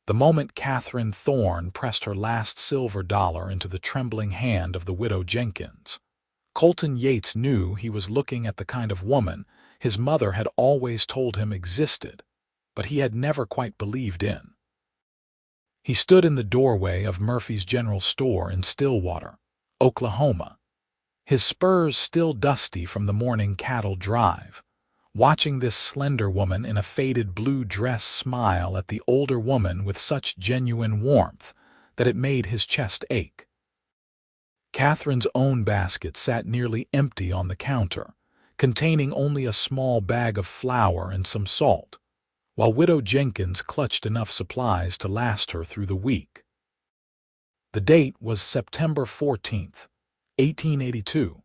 The moment Catherine Thorne pressed her last silver dollar into the trembling hand of the widow Jenkins, Colton Yates knew he was looking at the kind of woman his mother had always told him existed, but he had never quite believed in. He stood in the doorway of Murphy's General Store in Stillwater, Oklahoma, his spurs still dusty from the morning cattle drive, watching this slender woman in a faded blue dress smile at the older woman with such genuine warmth that it made his chest ache. Catherine's own basket sat nearly empty on the counter, containing only a small bag of flour and some salt, while Widow Jenkins clutched enough supplies to last her through the week. The date was September 14th, 1882,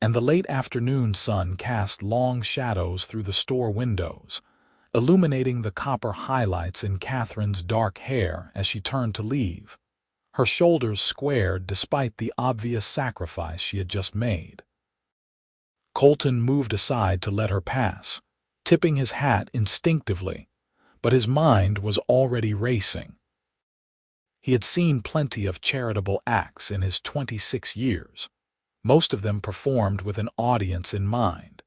and the late afternoon sun cast long shadows through the store windows, illuminating the copper highlights in Catherine's dark hair as she turned to leave, her shoulders squared despite the obvious sacrifice she had just made. Colton moved aside to let her pass, tipping his hat instinctively, but his mind was already racing. He had seen plenty of charitable acts in his 26 years, most of them performed with an audience in mind,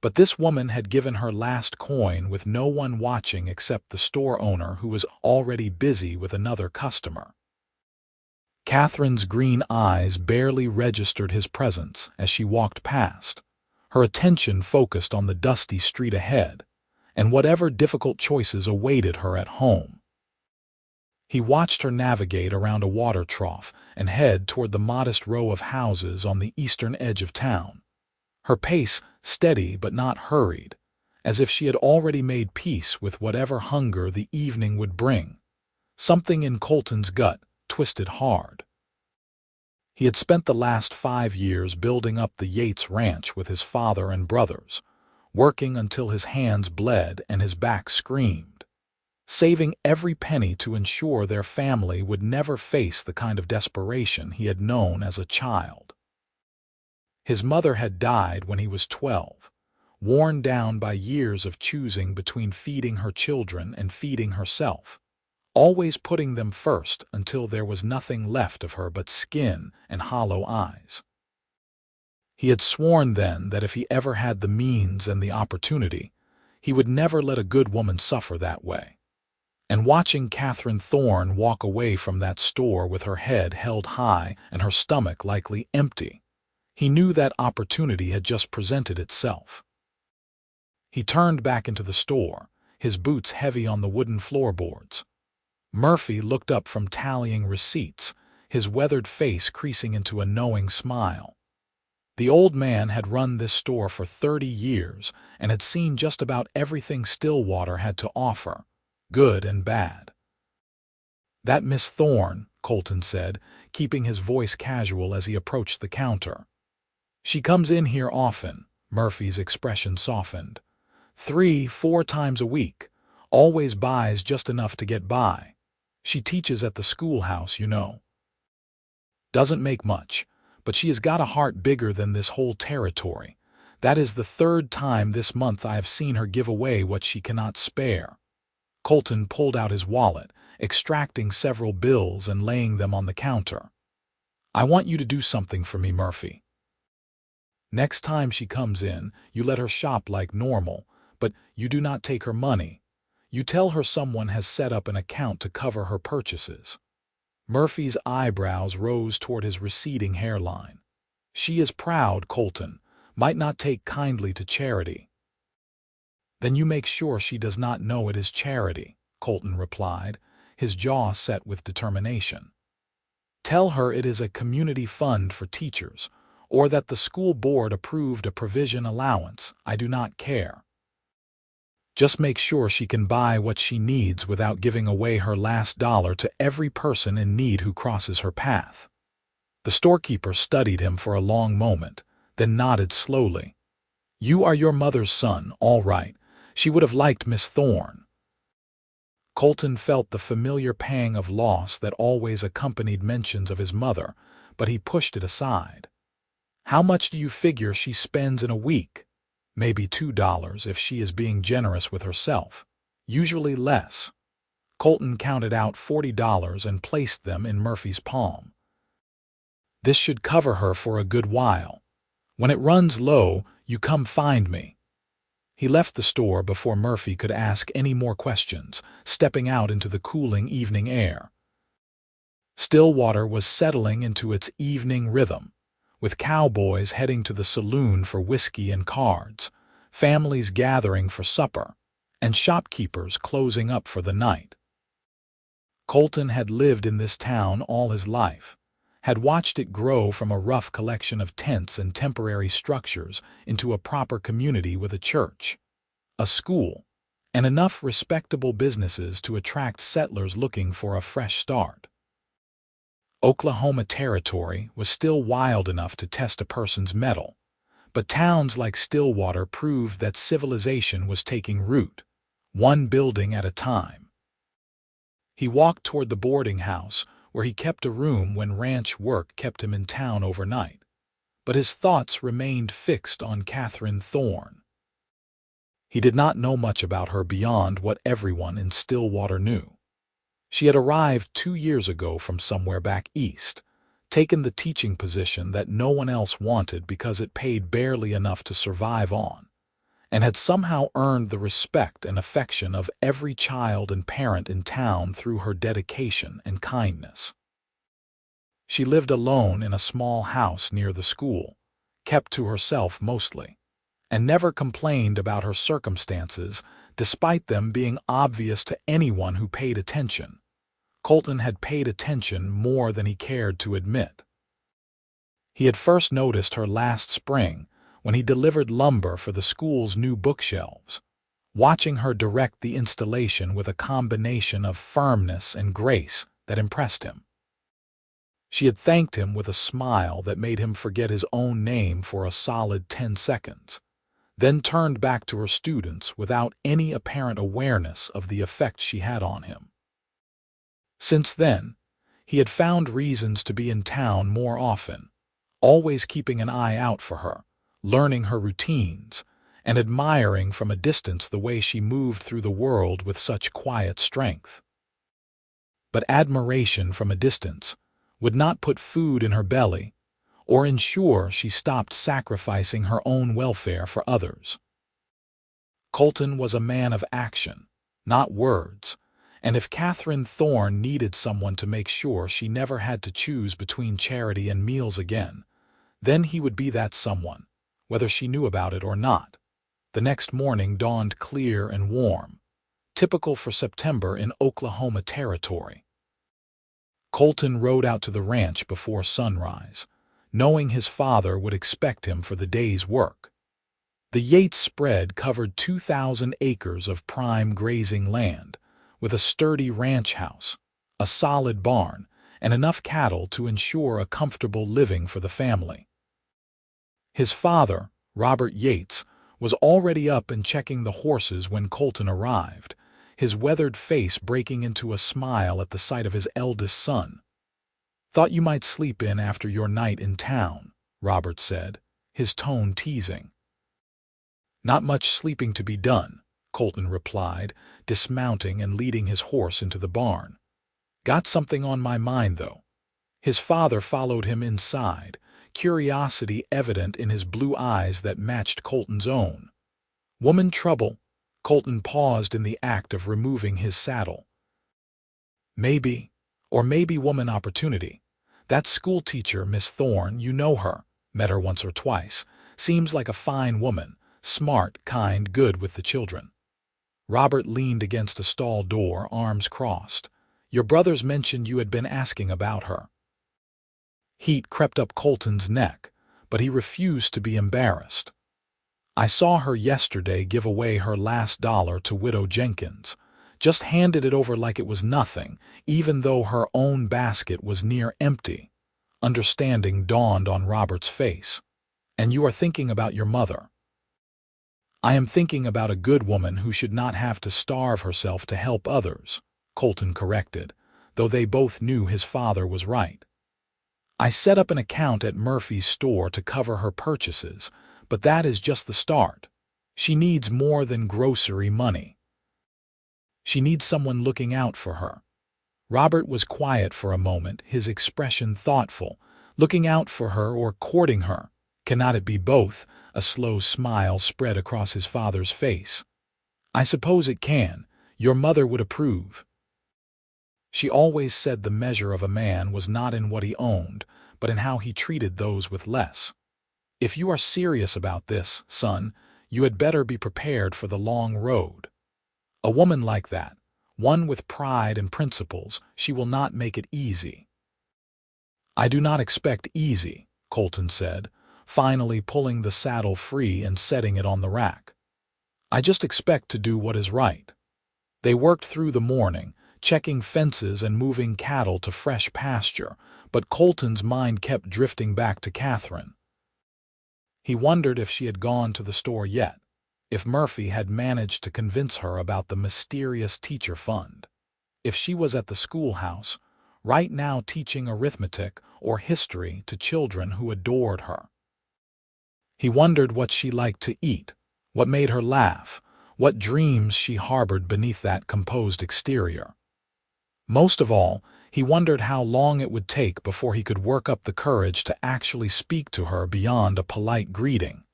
but this woman had given her last coin with no one watching except the store owner, who was already busy with another customer. Catherine's green eyes barely registered his presence as she walked past, her attention focused on the dusty street ahead and whatever difficult choices awaited her at home. He watched her navigate around a water trough and head toward the modest row of houses on the eastern edge of town, her pace steady but not hurried, as if she had already made peace with whatever hunger the evening would bring. Something in Colton's gut twisted hard. He had spent the last 5 years building up the Yates ranch with his father and brothers, working until his hands bled and his back screamed, saving every penny to ensure their family would never face the kind of desperation he had known as a child. His mother had died when he was 12, worn down by years of choosing between feeding her children and feeding herself, always putting them first until there was nothing left of her but skin and hollow eyes. He had sworn then that if he ever had the means and the opportunity, he would never let a good woman suffer that way. And watching Catherine Thorne walk away from that store with her head held high and her stomach likely empty, he knew that opportunity had just presented itself. He turned back into the store, his boots heavy on the wooden floorboards. Murphy looked up from tallying receipts, his weathered face creasing into a knowing smile. The old man had run this store for 30 years and had seen just about everything Stillwater had to offer, good and bad. "That Miss Thorne," Colton said, keeping his voice casual as he approached the counter. "She comes in here often," Murphy's expression softened. 3-4 times a week, always buys just enough to get by. She teaches at the schoolhouse, you know. Doesn't make much, but she has got a heart bigger than this whole territory. That is the 3rd time this month I have seen her give away what she cannot spare." Colton pulled out his wallet, extracting several bills and laying them on the counter. "I want you to do something for me, Murphy. Next time she comes in, you let her shop like normal, but you do not take her money. You tell her someone has set up an account to cover her purchases." Murphy's eyebrows rose toward his receding hairline. "She is proud, Colton, might not take kindly to charity." "Then you make sure she does not know it is charity," Colton replied, his jaw set with determination. "Tell her it is a community fund for teachers, or that the school board approved a provision allowance. I do not care. Just make sure she can buy what she needs without giving away her last dollar to every person in need who crosses her path." The storekeeper studied him for a long moment, then nodded slowly. "You are your mother's son, all right. She would have liked Miss Thorne." Colton felt the familiar pang of loss that always accompanied mentions of his mother, but he pushed it aside. "How much do you figure she spends in a week?" "Maybe $2 if she is being generous with herself. Usually less." Colton counted out $40 and placed them in Murphy's palm. "This should cover her for a good while. When it runs low, you come find me." He left the store before Murphy could ask any more questions, stepping out into the cooling evening air. Stillwater was settling into its evening rhythm, with cowboys heading to the saloon for whiskey and cards, families gathering for supper, and shopkeepers closing up for the night. Colton had lived in this town all his life, had watched it grow from a rough collection of tents and temporary structures into a proper community with a church, a school, and enough respectable businesses to attract settlers looking for a fresh start. Oklahoma Territory was still wild enough to test a person's mettle, but towns like Stillwater proved that civilization was taking root, one building at a time. He walked toward the boarding house, where he kept a room when ranch work kept him in town overnight, but his thoughts remained fixed on Catherine Thorne. He did not know much about her beyond what everyone in Stillwater knew. She had arrived 2 years ago from somewhere back east, taken the teaching position that no one else wanted because it paid barely enough to survive on, and had somehow earned the respect and affection of every child and parent in town through her dedication and kindness. She lived alone in a small house near the school, kept to herself mostly, and never complained about her circumstances despite them being obvious to anyone who paid attention. Colton had paid attention more than he cared to admit. He had first noticed her last spring when he delivered lumber for the school's new bookshelves, watching her direct the installation with a combination of firmness and grace that impressed him. She had thanked him with a smile that made him forget his own name for a solid 10 seconds, then turned back to her students without any apparent awareness of the effect she had on him. Since then, he had found reasons to be in town more often, always keeping an eye out for her, learning her routines, and admiring from a distance the way she moved through the world with such quiet strength. But admiration from a distance would not put food in her belly or ensure she stopped sacrificing her own welfare for others. Colton was a man of action, not words, and if Catherine Thorne needed someone to make sure she never had to choose between charity and meals again, then he would be that someone, whether she knew about it or not. The next morning dawned clear and warm, typical for September in Oklahoma Territory. Colton rode out to the ranch before sunrise, knowing his father would expect him for the day's work. The Yates spread covered 2,000 acres of prime grazing land, with a sturdy ranch house, a solid barn, and enough cattle to ensure a comfortable living for the family. His father, Robert Yates, was already up and checking the horses when Colton arrived, his weathered face breaking into a smile at the sight of his eldest son. "Thought you might sleep in after your night in town," Robert said, his tone teasing. "Not much sleeping to be done," Colton replied, dismounting and leading his horse into the barn. "Got something on my mind, though." His father followed him inside, curiosity evident in his blue eyes that matched Colton's own. "Woman trouble?" Colton paused in the act of removing his saddle. "Maybe, or maybe woman opportunity. That school teacher, Miss Thorne, you know her, met her once or twice. Seems like a fine woman, smart, kind, good with the children." Robert leaned against a stall door, arms crossed. "Your brothers mentioned you had been asking about her." Heat crept up Colton's neck, but he refused to be embarrassed. "I saw her yesterday give away her last dollar to Widow Jenkins. Just handed it over like it was nothing, even though her own basket was near empty." Understanding dawned on Robert's face. "And you are thinking about your mother." "I am thinking about a good woman who should not have to starve herself to help others," Colton corrected, though they both knew his father was right. "I set up an account at Murphy's store to cover her purchases, but that is just the start. She needs more than grocery money." She needs someone looking out for her. Robert was quiet for a moment, his expression thoughtful. Looking out for her or courting her? Cannot it be both? A slow smile spread across his father's face. I suppose it can. Your mother would approve. She always said the measure of a man was not in what he owned, but in how he treated those with less. If you are serious about this, son, you had better be prepared for the long road. A woman like that, one with pride and principles, she will not make it easy. I do not expect easy, Colton said, finally pulling the saddle free and setting it on the rack. I just expect to do what is right. They worked through the morning, checking fences and moving cattle to fresh pasture, but Colton's mind kept drifting back to Catherine. He wondered if she had gone to the store yet, if Murphy had managed to convince her about the mysterious teacher fund, if she was at the schoolhouse, right now teaching arithmetic or history to children who adored her. He wondered what she liked to eat, what made her laugh, what dreams she harbored beneath that composed exterior. Most of all, he wondered how long it would take before he could work up the courage to actually speak to her beyond a polite greeting.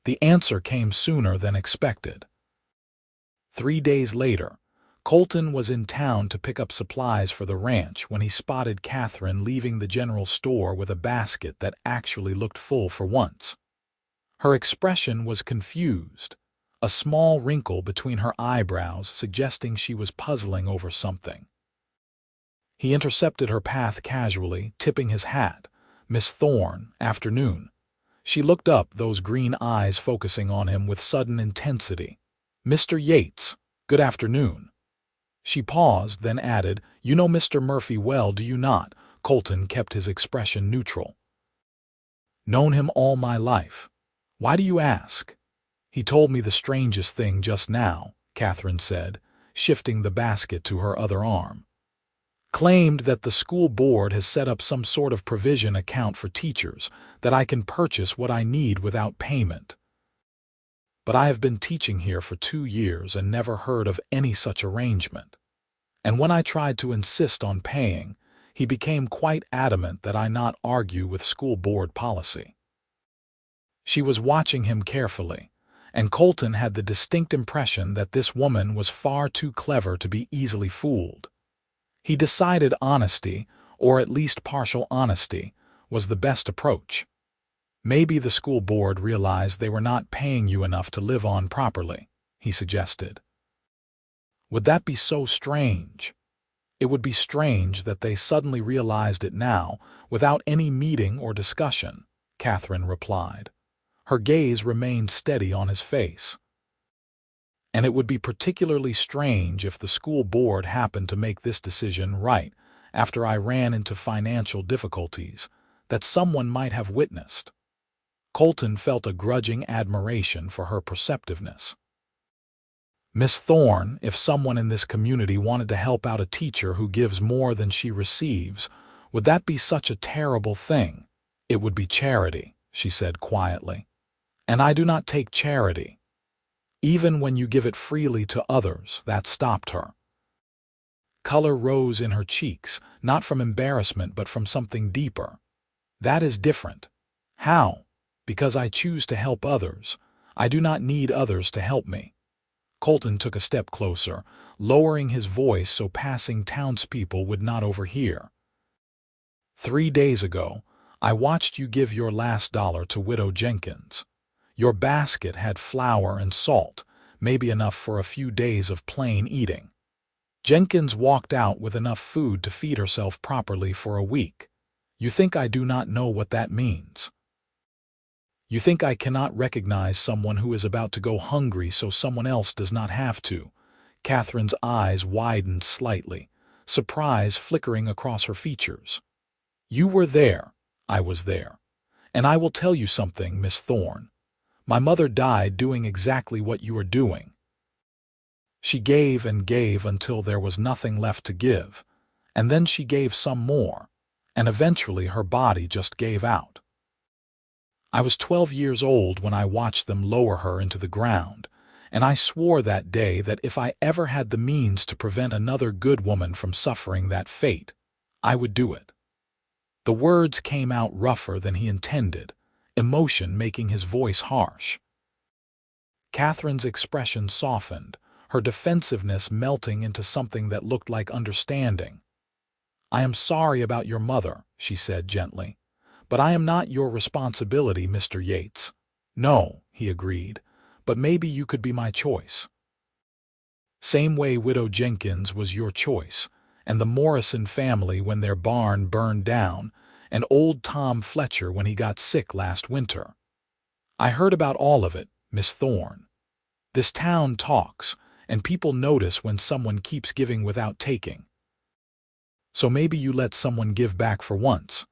The answer came sooner than expected. 3 days later, Colton was in town to pick up supplies for the ranch when he spotted Catherine leaving the general store with a basket that actually looked full for once. Her expression was confused, a small wrinkle between her eyebrows suggesting she was puzzling over something. He intercepted her path casually, tipping his hat. Miss Thorne, afternoon. She looked up, those green eyes focusing on him with sudden intensity. Mr. Yates, good afternoon. She paused, then added, You know Mr. Murphy well, do you not? Colton kept his expression neutral. Known him all my life. Why do you ask? He told me the strangest thing just now, Catherine said, shifting the basket to her other arm. Claimed that the school board has set up some sort of provision account for teachers, that I can purchase what I need without payment. But I have been teaching here for 2 years and never heard of any such arrangement. And when I tried to insist on paying, he became quite adamant that I not argue with school board policy. She was watching him carefully, and Colton had the distinct impression that this woman was far too clever to be easily fooled. He decided honesty, or at least partial honesty, was the best approach. Maybe the school board realized they were not paying you enough to live on properly, he suggested. Would that be so strange? It would be strange that they suddenly realized it now, without any meeting or discussion, Catherine replied. Her gaze remained steady on his face. And it would be particularly strange if the school board happened to make this decision right after I ran into financial difficulties that someone might have witnessed. Colton felt a grudging admiration for her perceptiveness. Miss Thorne, if someone in this community wanted to help out a teacher who gives more than she receives, would that be such a terrible thing? It would be charity, she said quietly. And I do not take charity. Even when you give it freely to others, that stopped her. Color rose in her cheeks, not from embarrassment but from something deeper. That is different. How? Because I choose to help others. I do not need others to help me. Colton took a step closer, lowering his voice so passing townspeople would not overhear. 3 days ago, I watched you give your last dollar to Widow Jenkins. Your basket had flour and salt, maybe enough for a few days of plain eating. Jenkins walked out with enough food to feed herself properly for a week. You think I do not know what that means? You think I cannot recognize someone who is about to go hungry so someone else does not have to? Catherine's eyes widened slightly, surprise flickering across her features. You were there. I was there. And I will tell you something, Miss Thorne. My mother died doing exactly what you are doing. She gave and gave until there was nothing left to give, and then she gave some more, and eventually her body just gave out. I was 12 years old when I watched them lower her into the ground, and I swore that day that if I ever had the means to prevent another good woman from suffering that fate, I would do it." The words came out rougher than he intended, emotion making his voice harsh. Catherine's expression softened, her defensiveness melting into something that looked like understanding. "I am sorry about your mother," she said gently, "but I am not your responsibility, Mr. Yates." "No," he agreed, "but maybe you could be my choice." Same way Widow Jenkins was your choice, and the Morrison family when their barn burned down, and old Tom Fletcher when he got sick last winter. I heard about all of it, Miss Thorne. This town talks, and people notice when someone keeps giving without taking. So maybe you let someone give back for once."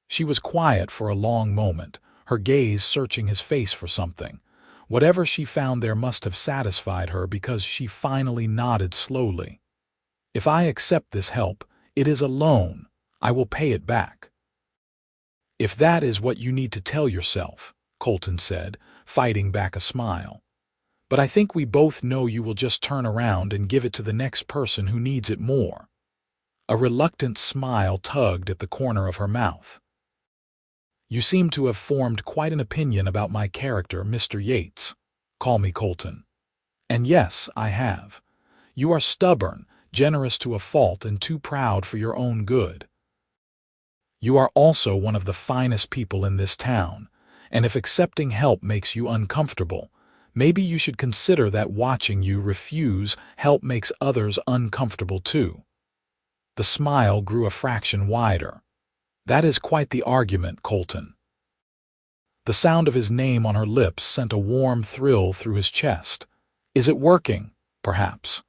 She was quiet for a long moment, her gaze searching his face for something. Whatever she found there must have satisfied her because she finally nodded slowly. "If I accept this help, it is a loan. I will pay it back." "If that is what you need to tell yourself," Colton said, fighting back a smile. "But I think we both know you will just turn around and give it to the next person who needs it more." A reluctant smile tugged at the corner of her mouth. "You seem to have formed quite an opinion about my character, Mr. Yates. Call me Colton. And yes, I have. You are stubborn, generous to a fault, and too proud for your own good. You are also one of the finest people in this town, and if accepting help makes you uncomfortable, maybe you should consider that watching you refuse help makes others uncomfortable too." The smile grew a fraction wider. "That is quite the argument, Colton." The sound of his name on her lips sent a warm thrill through his chest. "Is it working, perhaps?"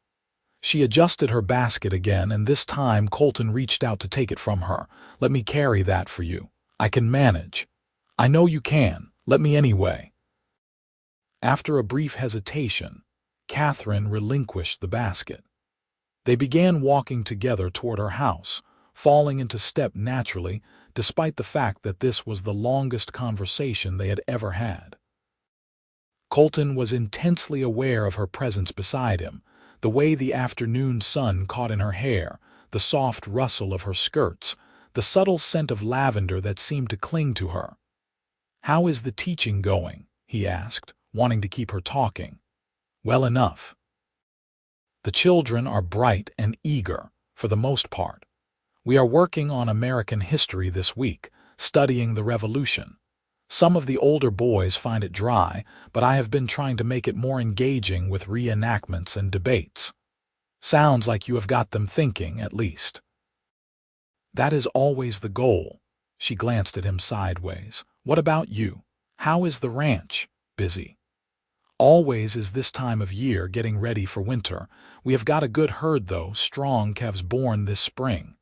She adjusted her basket again, and this time Colton reached out to take it from her. "Let me carry that for you. I can manage." "I know you can. Let me anyway." After a brief hesitation, Catherine relinquished the basket. They began walking together toward her house, falling into step naturally, despite the fact that this was the longest conversation they had ever had. Colton was intensely aware of her presence beside him, the way the afternoon sun caught in her hair, the soft rustle of her skirts, the subtle scent of lavender that seemed to cling to her. "How is the teaching going?" he asked, wanting to keep her talking. "Well enough. The children are bright and eager, for the most part. We are working on American history this week, studying the Revolution. Some of the older boys find it dry, but I have been trying to make it more engaging with reenactments and debates. Sounds like you have got them thinking, at least." "That is always the goal." She glanced at him sideways. "What about you? How is the ranch? Busy?" "Always is this time of year, getting ready for winter. We have got a good herd though, strong calves born this spring.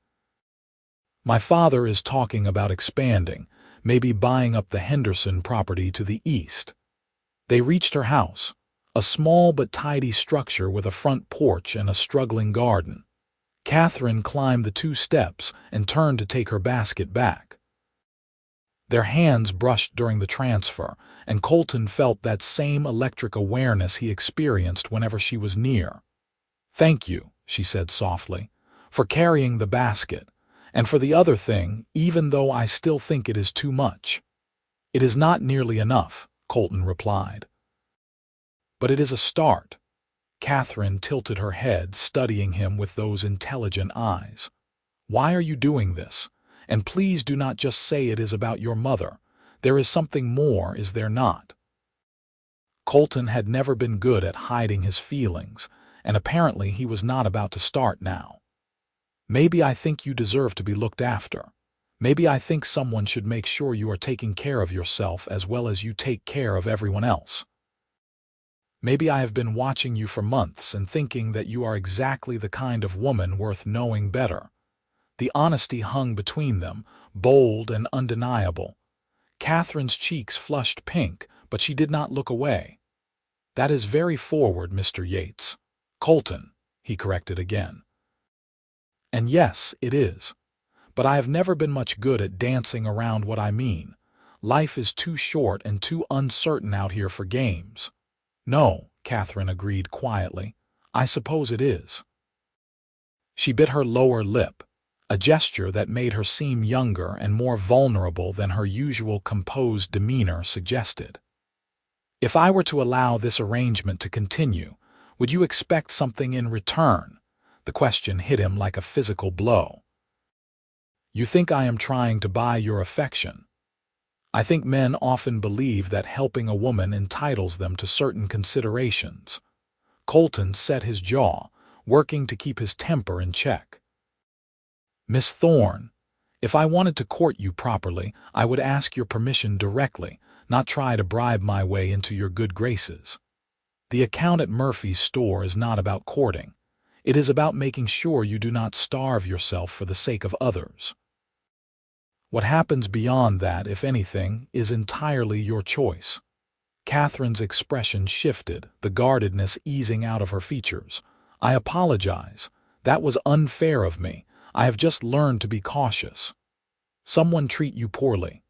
My father is talking about expanding, maybe buying up the Henderson property to the east." They reached her house, a small but tidy structure with a front porch and a struggling garden. Catherine climbed the 2 steps and turned to take her basket back. Their hands brushed during the transfer, and Colton felt that same electric awareness he experienced whenever she was near. "Thank you," she said softly, "for carrying the basket, and for the other thing, even though I still think it is too much." "It is not nearly enough," Colton replied. "But it is a start." Catherine tilted her head, studying him with those intelligent eyes. "Why are you doing this? And please do not just say it is about your mother. There is something more, is there not?" Colton had never been good at hiding his feelings, and apparently he was not about to start now. "Maybe I think you deserve to be looked after. Maybe I think someone should make sure you are taking care of yourself as well as you take care of everyone else. Maybe I have been watching you for months and thinking that you are exactly the kind of woman worth knowing better." The honesty hung between them, bold and undeniable. Catherine's cheeks flushed pink, but she did not look away. "That is very forward, Mr. Yates." "Colton," he corrected again. "And yes, it is. But I have never been much good at dancing around what I mean. Life is too short and too uncertain out here for games." "No," Catherine agreed quietly. I suppose it is. She bit her lower lip, a gesture that made her seem younger and more vulnerable than her usual composed demeanor suggested. If I were to allow this arrangement to continue, would you expect something in return? The question hit him like a physical blow. You think I am trying to buy your affection? I think men often believe that helping a woman entitles them to certain considerations. Colton set his jaw, working to keep his temper in check. Miss Thorne, if I wanted to court you properly, I would ask your permission directly, not try to bribe my way into your good graces. The account at Murphy's store is not about courting. It is about making sure you do not starve yourself for the sake of others. What happens beyond that, if anything, is entirely your choice. Catherine's expression shifted, the guardedness easing out of her features. I apologize. That was unfair of me. I have just learned to be cautious. Someone treat you poorly?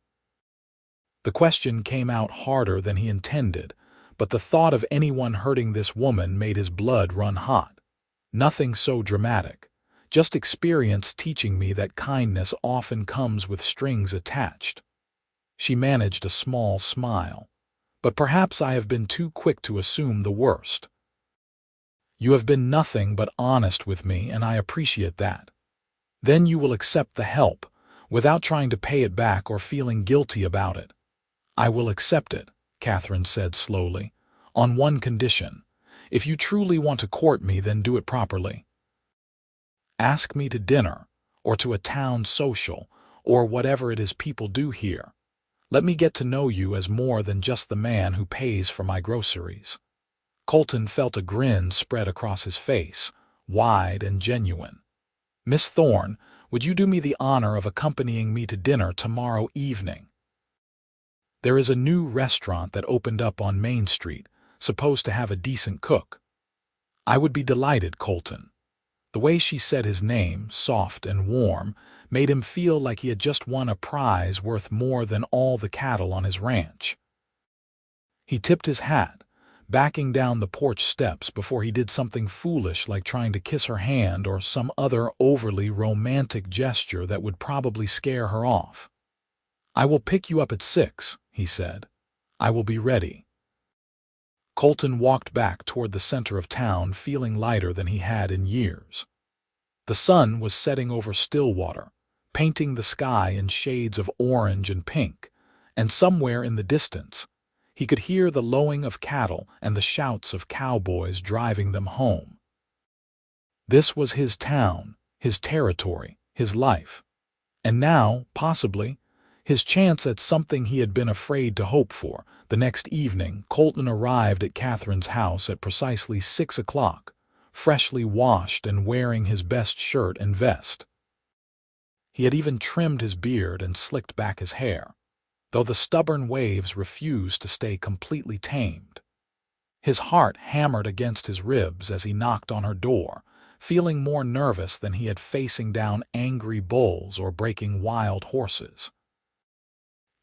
The question came out harder than he intended, but the thought of anyone hurting this woman made his blood run hot. Nothing so dramatic. Just experience teaching me that kindness often comes with strings attached. She managed a small smile. But perhaps I have been too quick to assume the worst. You have been nothing but honest with me, and I appreciate that. Then you will accept the help, without trying to pay it back or feeling guilty about it. I will accept it, Catherine said slowly, on one condition. If you truly want to court me, then do it properly. Ask me to dinner, or to a town social, or whatever it is people do here. Let me get to know you as more than just the man who pays for my groceries. Colton felt a grin spread across his face, wide and genuine. Miss Thorne, would you do me the honor of accompanying me to dinner tomorrow evening? There is a new restaurant that opened up on Main Street, supposed to have a decent cook. I would be delighted, Colton. The way she said his name, soft and warm, made him feel like he had just won a prize worth more than all the cattle on his ranch. He tipped his hat, backing down the porch steps before he did something foolish like trying to kiss her hand or some other overly romantic gesture that would probably scare her off. I will pick you up at 6, he said. I will be ready. Colton walked back toward the center of town, feeling lighter than he had in years. The sun was setting over Stillwater, painting the sky in shades of orange and pink, and somewhere in the distance, he could hear the lowing of cattle and the shouts of cowboys driving them home. This was his town, his territory, his life. And now, possibly, his chance at something he had been afraid to hope for. The next evening, Colton arrived at Catherine's house at precisely 6 o'clock, freshly washed and wearing his best shirt and vest. He had even trimmed his beard and slicked back his hair, though the stubborn waves refused to stay completely tamed. His heart hammered against his ribs as he knocked on her door, feeling more nervous than he had facing down angry bulls or breaking wild horses.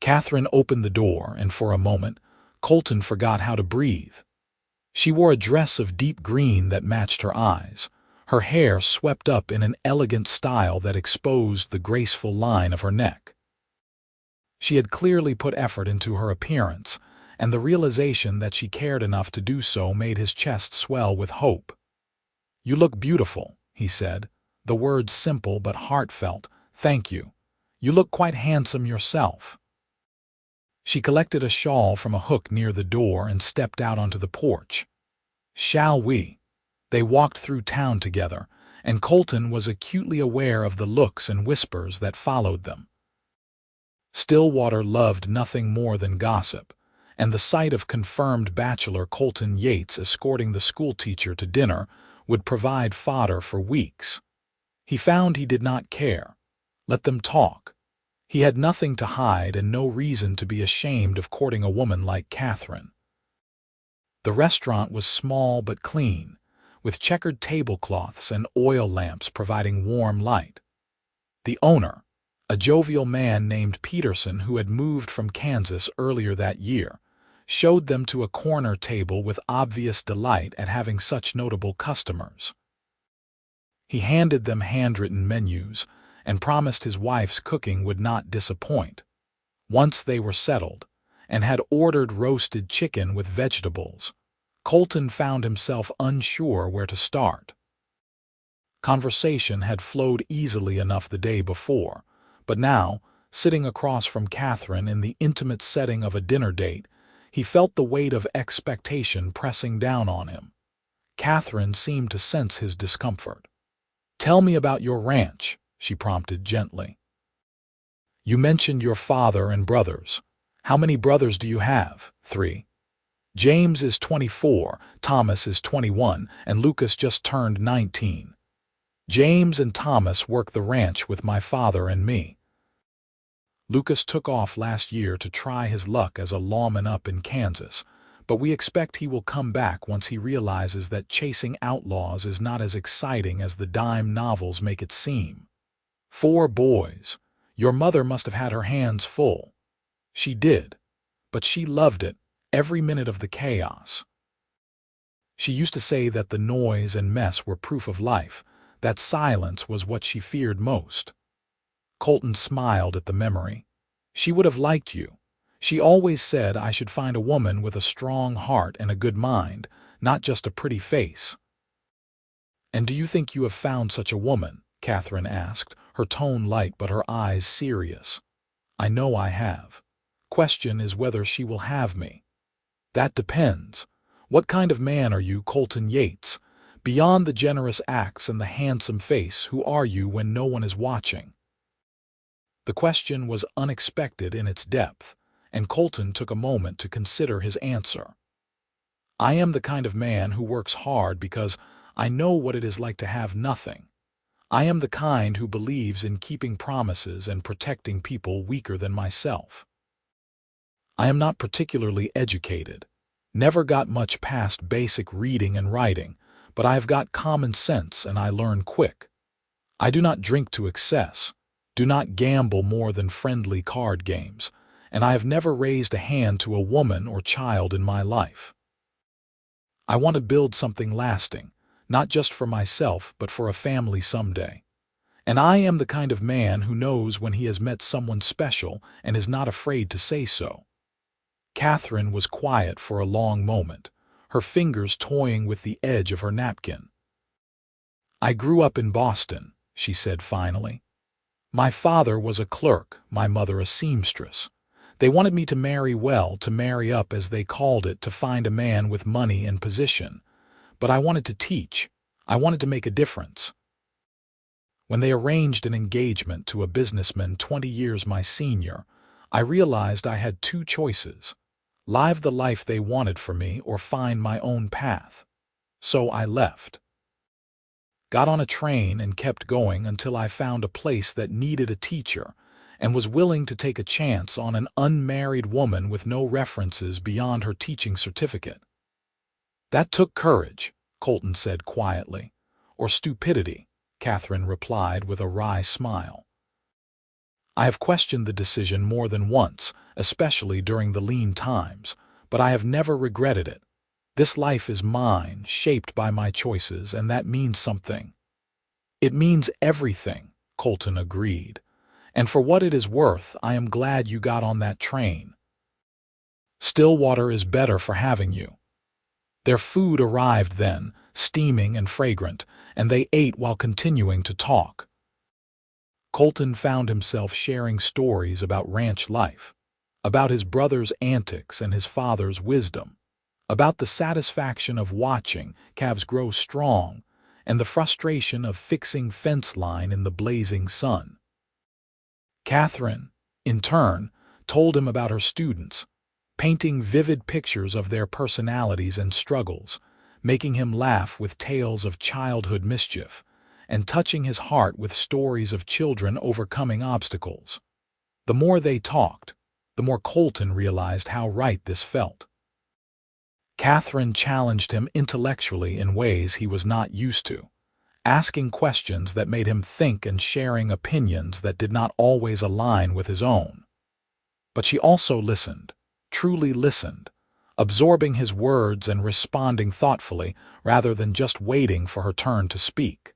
Catherine opened the door, and for a moment, Colton forgot how to breathe. She wore a dress of deep green that matched her eyes, her hair swept up in an elegant style that exposed the graceful line of her neck. She had clearly put effort into her appearance, and the realization that she cared enough to do so made his chest swell with hope. You look beautiful, he said, the words simple but heartfelt. Thank you. You look quite handsome yourself. She collected a shawl from a hook near the door and stepped out onto the porch. Shall we? They walked through town together, and Colton was acutely aware of the looks and whispers that followed them. Stillwater loved nothing more than gossip, and the sight of confirmed bachelor Colton Yates escorting the schoolteacher to dinner would provide fodder for weeks. He found he did not care. Let them talk. He had nothing to hide and no reason to be ashamed of courting a woman like Catherine. The restaurant was small but clean, with checkered tablecloths and oil lamps providing warm light. The owner, a jovial man named Peterson who had moved from Kansas earlier that year, showed them to a corner table with obvious delight at having such notable customers. He handed them handwritten menus and promised his wife's cooking would not disappoint. Once they were settled and had ordered roasted chicken with vegetables, Colton found himself unsure where to start. Conversation had flowed easily enough the day before, but now, sitting across from Catherine in the intimate setting of a dinner date, he felt the weight of expectation pressing down on him. Catherine seemed to sense his discomfort. "Tell me about your ranch," she prompted gently. "You mentioned your father and brothers. How many brothers do you have?" "3. James is 24, Thomas is 21, and Lucas just turned 19. James and Thomas work the ranch with my father and me. Lucas took off last year to try his luck as a lawman up in Kansas, but we expect he will come back once he realizes that chasing outlaws is not as exciting as the dime novels make it seem. 4 boys. Your mother must have had her hands full." "She did, but she loved it, every minute of the chaos. She used to say that the noise and mess were proof of life, that silence was what she feared most." Colton smiled at the memory. "She would have liked you. She always said I should find a woman with a strong heart and a good mind, not just a pretty face." "And do you think you have found such a woman?" Catherine asked, her tone light but her eyes serious. "I know I have. Question is whether she will have me." "That depends. What kind of man are you, Colton Yates? Beyond the generous acts and the handsome face, who are you when no one is watching?" The question was unexpected in its depth, and Colton took a moment to consider his answer. "I am the kind of man who works hard because I know what it is like to have nothing. I am the kind who believes in keeping promises and protecting people weaker than myself. I am not particularly educated, never got much past basic reading and writing, but I have got common sense and I learn quick. I do not drink to excess, do not gamble more than friendly card games, and I have never raised a hand to a woman or child in my life. I want to build something lasting, not just for myself but for a family someday. And I am the kind of man who knows when he has met someone special and is not afraid to say so." Catherine was quiet for a long moment, her fingers toying with the edge of her napkin. "I grew up in Boston," she said finally. "My father was a clerk, my mother a seamstress. They wanted me to marry well, to marry up as they called it, to find a man with money and position. But I wanted to teach. I wanted to make a difference. When they arranged an engagement to a businessman 20 years my senior, I realized I had 2 choices: live the life they wanted for me or find my own path. So I left. Got on a train and kept going until I found a place that needed a teacher and was willing to take a chance on an unmarried woman with no references beyond her teaching certificate." "That took courage," Colton said quietly. "Or stupidity," Catherine replied with a wry smile. "I have questioned the decision more than once, especially during the lean times, but I have never regretted it. This life is mine, shaped by my choices, and that means something." "It means everything," Colton agreed. "And for what it is worth, I am glad you got on that train. Stillwater is better for having you." Their food arrived then, steaming and fragrant, and they ate while continuing to talk. Colton found himself sharing stories about ranch life, about his brother's antics and his father's wisdom, about the satisfaction of watching calves grow strong and the frustration of fixing fence line in the blazing sun. Catherine, in turn, told him about her students, painting vivid pictures of their personalities and struggles, making him laugh with tales of childhood mischief, and touching his heart with stories of children overcoming obstacles. The more they talked, the more Colton realized how right this felt. Catherine challenged him intellectually in ways he was not used to, asking questions that made him think and sharing opinions that did not always align with his own. But she also listened, truly listened, absorbing his words and responding thoughtfully rather than just waiting for her turn to speak.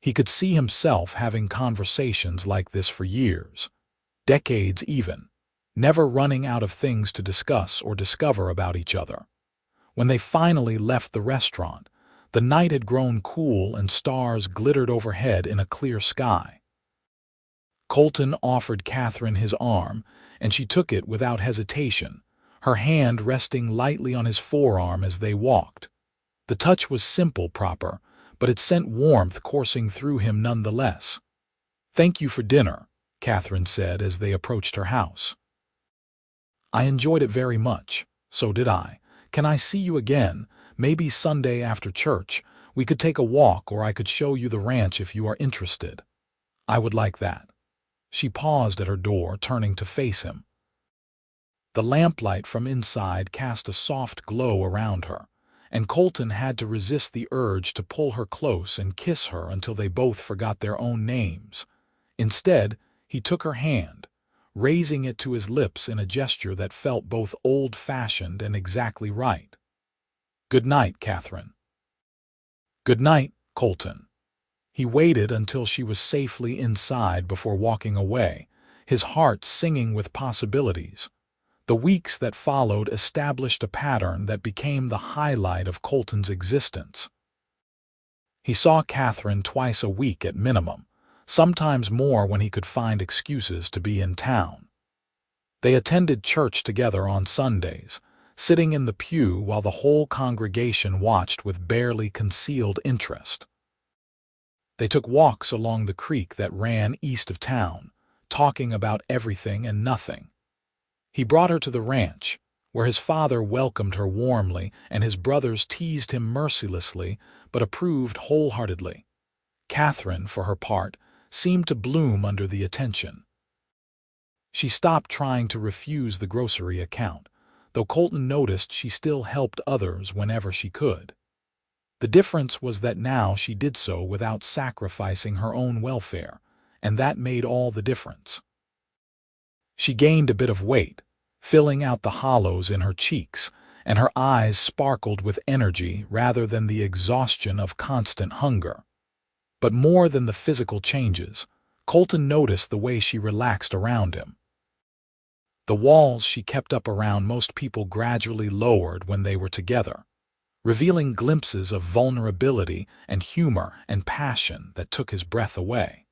He could see himself having conversations like this for years, decades even, never running out of things to discuss or discover about each other. When they finally left the restaurant, the night had grown cool and stars glittered overhead in a clear sky. Colton offered Catherine his arm, and she took it without hesitation, her hand resting lightly on his forearm as they walked. The touch was simple, proper, but it sent warmth coursing through him nonetheless. "Thank you for dinner," Catherine said as they approached her house. "I enjoyed it very much. So did I. Can I see you again? Maybe Sunday after church. We could take a walk, or I could show you the ranch if you are interested." "I would like that." She paused at her door, turning to face him. The lamplight from inside cast a soft glow around her, and Colton had to resist the urge to pull her close and kiss her until they both forgot their own names. Instead, he took her hand, raising it to his lips in a gesture that felt both old-fashioned and exactly right. "Good night, Catherine." "Good night, Colton." He waited until she was safely inside before walking away, his heart singing with possibilities. The weeks that followed established a pattern that became the highlight of Colton's existence. He saw Catherine twice a week at minimum, sometimes more when he could find excuses to be in town. They attended church together on Sundays, sitting in the pew while the whole congregation watched with barely concealed interest. They took walks along the creek that ran east of town, talking about everything and nothing. He brought her to the ranch, where his father welcomed her warmly and his brothers teased him mercilessly but approved wholeheartedly. Catherine, for her part, seemed to bloom under the attention. She stopped trying to refuse the grocery account, though Colton noticed she still helped others whenever she could. The difference was that now she did so without sacrificing her own welfare, and that made all the difference. She gained a bit of weight, filling out the hollows in her cheeks, and her eyes sparkled with energy rather than the exhaustion of constant hunger. But more than the physical changes, Colton noticed the way she relaxed around him. The walls she kept up around most people gradually lowered when they were together, revealing glimpses of vulnerability and humor and passion that took his breath away.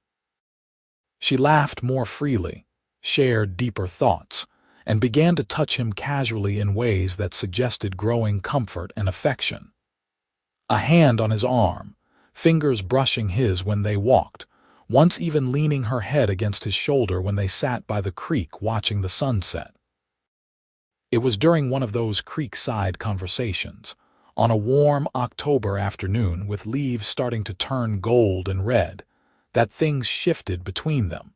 She laughed more freely, shared deeper thoughts, and began to touch him casually in ways that suggested growing comfort and affection. A hand on his arm, fingers brushing his when they walked, once even leaning her head against his shoulder when they sat by the creek watching the sunset. It was during one of those creekside conversations, on a warm October afternoon with leaves starting to turn gold and red, that things shifted between them.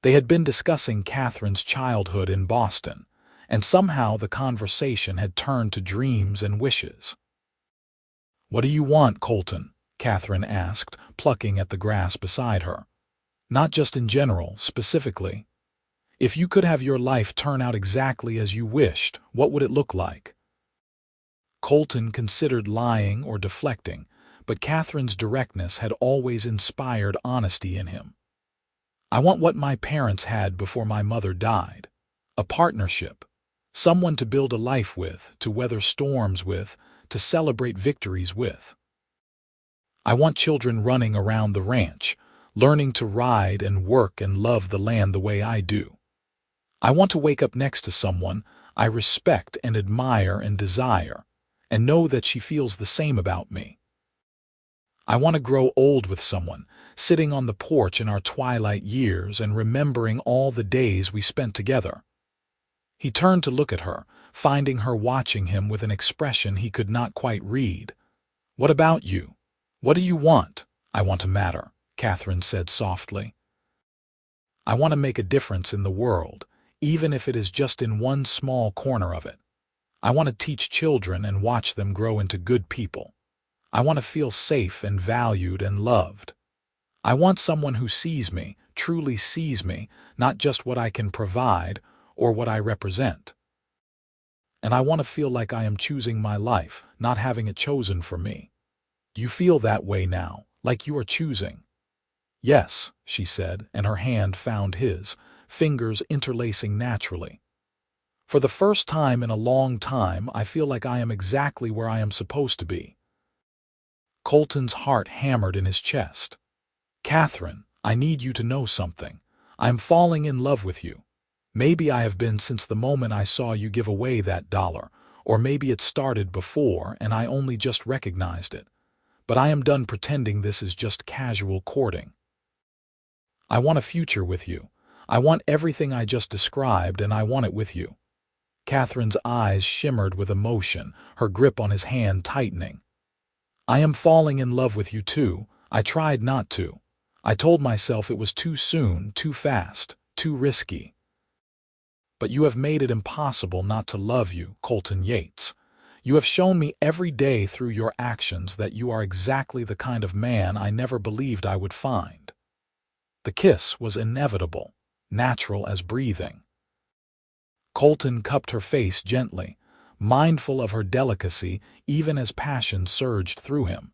They had been discussing Catherine's childhood in Boston, and somehow the conversation had turned to dreams and wishes. "What do you want, Colton?" Catherine asked, plucking at the grass beside her. "Not just in general, specifically. If you could have your life turn out exactly as you wished, what would it look like?" Colton considered lying or deflecting, but Catherine's directness had always inspired honesty in him. "I want what my parents had before my mother died. A partnership. Someone to build a life with, to weather storms with, to celebrate victories with. I want children running around the ranch, learning to ride and work and love the land the way I do. I want to wake up next to someone I respect and admire and desire, and know that she feels the same about me. I want to grow old with someone, sitting on the porch in our twilight years and remembering all the days we spent together." He turned to look at her, finding her watching him with an expression he could not quite read. "What about you? What do you want?" "I want to matter," Catherine said softly. "I want to make a difference in the world, even if it is just in one small corner of it. I want to teach children and watch them grow into good people. I want to feel safe and valued and loved. I want someone who sees me, truly sees me, not just what I can provide or what I represent." and I want to feel like I am choosing my life, not having it chosen for me. Do you feel that way now, like you are choosing?" "Yes," she said, and her hand found his, fingers interlacing naturally. "For the first time in a long time, I feel like I am exactly where I am supposed to be." Colton's heart hammered in his chest. "Catherine, I need you to know something. I am falling in love with you. Maybe I have been since the moment I saw you give away that dollar, or maybe it started before and I only just recognized it. But I am done pretending this is just casual courting. I want a future with you. I want everything I just described, and I want it with you." Catherine's eyes shimmered with emotion, her grip on his hand tightening. "I am falling in love with you too. I tried not to. I told myself it was too soon, too fast, too risky. But you have made it impossible not to love you, Colton Yates. You have shown me every day through your actions that you are exactly the kind of man I never believed I would find." The kiss was inevitable, natural as breathing. Colton cupped her face gently, mindful of her delicacy even as passion surged through him.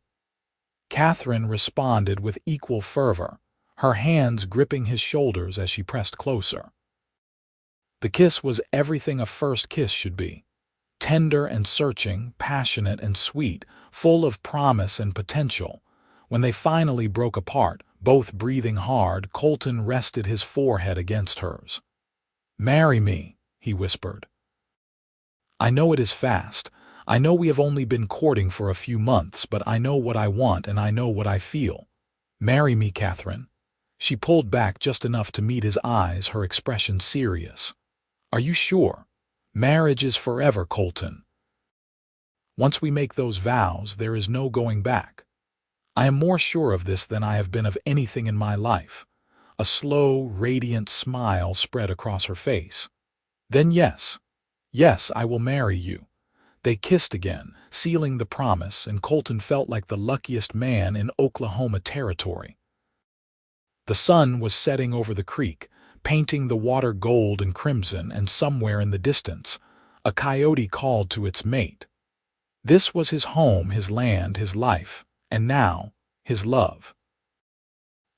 Catherine responded with equal fervor, her hands gripping his shoulders as she pressed closer. The kiss was everything a first kiss should be. Tender and searching, passionate and sweet, full of promise and potential. When they finally broke apart, both breathing hard, Colton rested his forehead against hers. "Marry me," he whispered. "I know it is fast. I know we have only been courting for a few months, but I know what I want and I know what I feel. Marry me, Catherine." She pulled back just enough to meet his eyes, her expression serious. "Are you sure? Marriage is forever, Colton. Once we make those vows, there is no going back. I am more sure of this than I have been of anything in my life." A slow, radiant smile spread across her face. "Then yes, yes, I will marry you." They kissed again, sealing the promise, and Colton felt like the luckiest man in Oklahoma territory. The sun was setting over the creek, painting the water gold and crimson, and somewhere in the distance, a coyote called to its mate. This was his home, his land, his life, and now, his love.